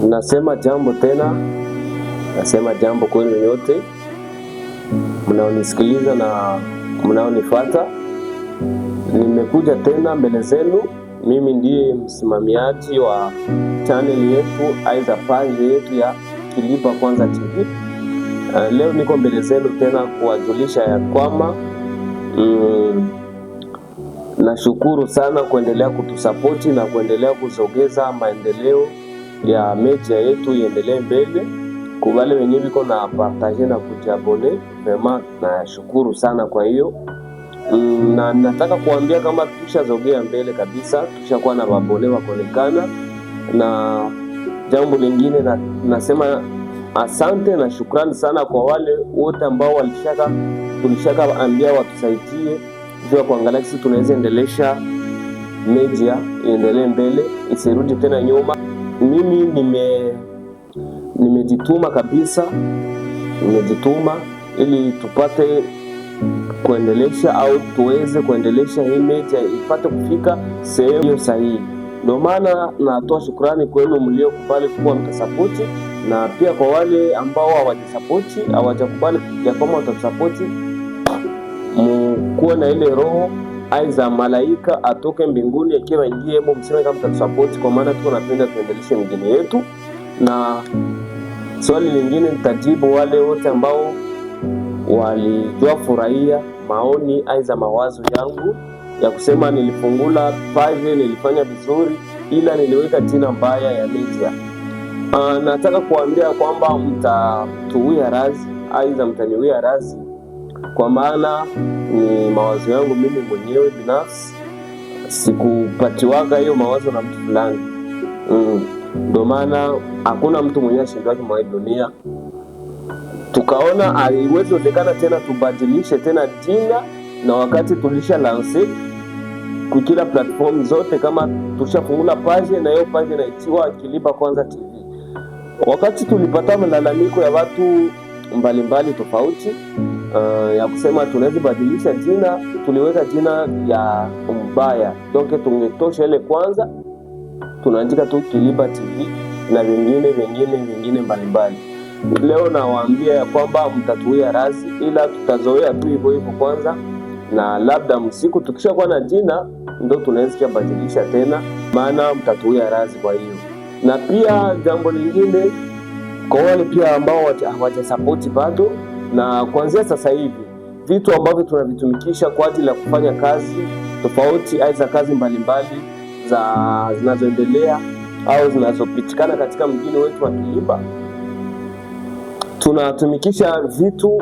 Nasema jambo tena, nasema jambo kwenu nyote mnaonisikiliza na mnaonifuata. Nimekuja tena mbele zenu. Mimi ndiye msimamiaji wa channel yetu, aidha page yetu ya Kilipa Kwanza TV. Leo niko mbele zenu tena kuwajulisha ya kwamba nashukuru sana kuendelea kutusapoti na kuendelea kusogeza maendeleo ya media yetu iendelee mbele. Kwa wale wenye biko na partage na kujiabone, vraiment nashukuru sana. Kwa hiyo na nataka kuambia kama tushazogea mbele kabisa, tushakuwa na mabone wakonekana. Na jambo lingine nasema asante na shukrani sana kwa wale wote ambao tulishaka ambia watusaidie jua kuangalia sisi tunaweza endelesha media iendelee mbele, isirudi tena nyuma. Mimi nimejituma kabisa, nimejituma ili tupate kuendelesha au tuweze kuendelesha hii media ipate kufika sehemu sahihi. Ndio maana natoa shukrani kwenu mliokubali kuwa mtasapoti, na pia kwa wale ambao hawajakubali ya kwamba watasapoti, mkuwe na ile roho aiza malaika atoke mbinguni akiwa ingie hebu mseme kama mtasapoti, kwa maana tuko napenda tuendeleshe mjini yetu. Na swali lingine nitajibu wale wote ambao walijua furahia maoni aiza mawazo yangu ya kusema nilifungula page, nilifanya vizuri, ila niliweka jina mbaya ya media. Nataka kuambia kwamba mtatuwia razi, aiza mtaniwia razi, kwa maana ni mawazo yangu mimi mwenyewe binafsi, sikupatiwaga hiyo mawazo na mtu fulani. Ndio maana hakuna mtu mwenyewe ashindwaje mwa dunia. Tukaona haiwezi wezekana tena tubadilishe tena jina, na wakati tulisha lance kwa kila platform zote, kama tushafungula page na hiyo page inaitwa Kilipa Kwanza TV. Wakati tulipata malalamiko ya watu mbalimbali tofauti ya kusema tunaweza badilisha jina, tuliweka jina ya mbaya. Toke tungetosha ile kwanza, tunaandika tu Kilipa TV na vingine mbalimbali. Leo nawaambia ya kwamba mtatuia razi, ila tutazoea tu hivyo kwanza, na labda msiku tukishakuwa na jina ndio tunaweza kubadilisha tena, maana mtatuia razi. Kwa hiyo na pia jambo lingine kwa wale pia ambao hawajasapoti bado, na kuanzia sasa hivi vitu ambavyo tunavitumikisha kwa ajili ya kufanya kazi tofauti, aidha kazi mbalimbali zinazoendelea au zinazopitikana katika mjini wetu wa Kilipa, tunatumikisha vitu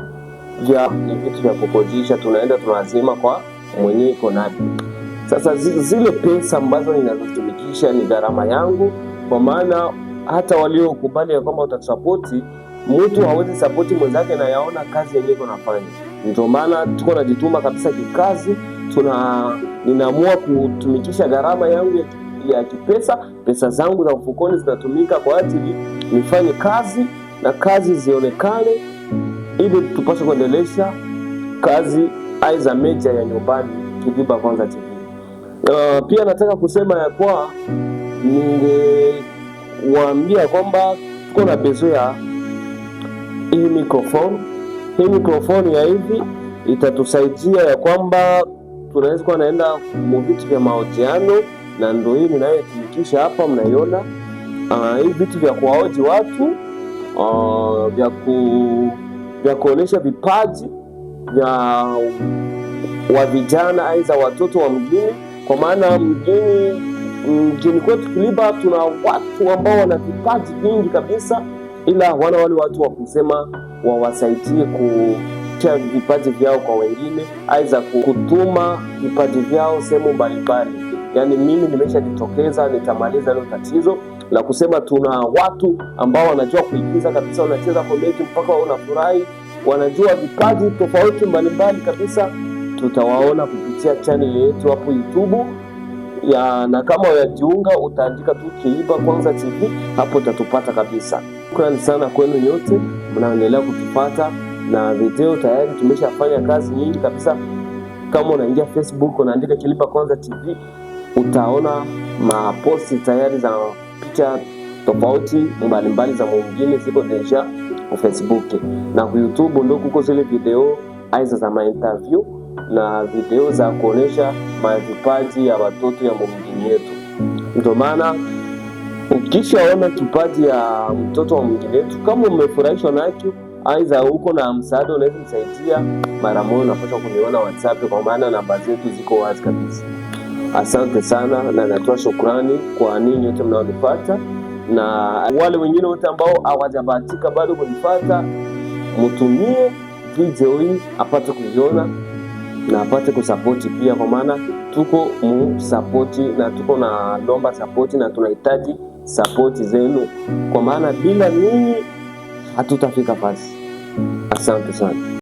vya kukodisha. Tunaenda tunazima kwa mwenye iko navyo. Sasa zile pesa ambazo ninazotumikisha ni gharama yangu, kwa maana hata waliokubali ya kwamba utatusapoti, mtu hawezi sapoti mwenzake na yaona kazi yenyewe tunafanya. Ndio maana tuko najituma kabisa kikazi. Ninaamua kutumikisha gharama yangu ya kipesa, pesa zangu za mfukoni zinatumika kwa ajili nifanye kazi na kazi zionekane, ili tupashe kuendelesha kazi aiza media ya nyumbani Kilipa Kwanza TV. Pia nataka kusema ya kwa ningewaambia kwamba tuko na bezo ya hii microphone. Hii microphone ya hivi itatusaidia ya kwamba tunaweza kuwa naenda mu vitu vya mahojiano, na ndio hii ninayotumikisha hapa, mnaiona. Hii vitu vya kuwaoji watu, vya kuonesha vipaji wa vijana aiza watoto wa mjini, kwa maana mjini kwetu Kilipa tuna watu ambao wana vipaji vingi kabisa, ila wana wale watu wa kusema wawasaidie kutia vipaji vyao kwa wengine, aiza kutuma vipaji vyao sehemu mbalimbali. Yani mimi nimeshajitokeza, nitamaliza hilo tatizo la kusema tuna watu ambao wanajua kuigiza kabisa, wanacheza comedy mpaka unafurahi, wanajua vipaji tofauti mbalimbali kabisa. Tutawaona kupitia channel yetu hapo YouTube na kama unajiunga utaandika tu Kilipa Kwanza TV, hapo utatupata kabisa. Shukrani sana kwenu nyote mnaendelea kutupata, na video tayari tumeshafanya kazi nyingi kabisa. Kama unaingia Facebook unaandika Kilipa Kwanza TV, utaona maposti tayari za picha tofauti mbalimbali za mwingine ziko deja ku Facebook na ku YouTube, ndo kuko zile video aiza za interview na video za kuonesha mavipaji ya watoto ya mwingine yetu. Ndio maana ukishaona kipaji ya mtoto wa mwingine yetu, kama umefurahishwa nacho, aiza huko na msaada unaweza kusaidia, mara moja unapaswa kuniona WhatsApp, kwa maana namba zetu ziko wazi kabisa. Asante sana na natoa shukrani kwa ninyi wote mnaonifuata, na wale wengine wote ambao hawajabahatika bado kunifuata, mtumie video hii apate kuiona na apate kusapoti pia, kwa maana tuko musapoti na tuko na lomba sapoti na tunahitaji sapoti zenu, kwa maana bila ninyi hatutafika pasi. Asante sana.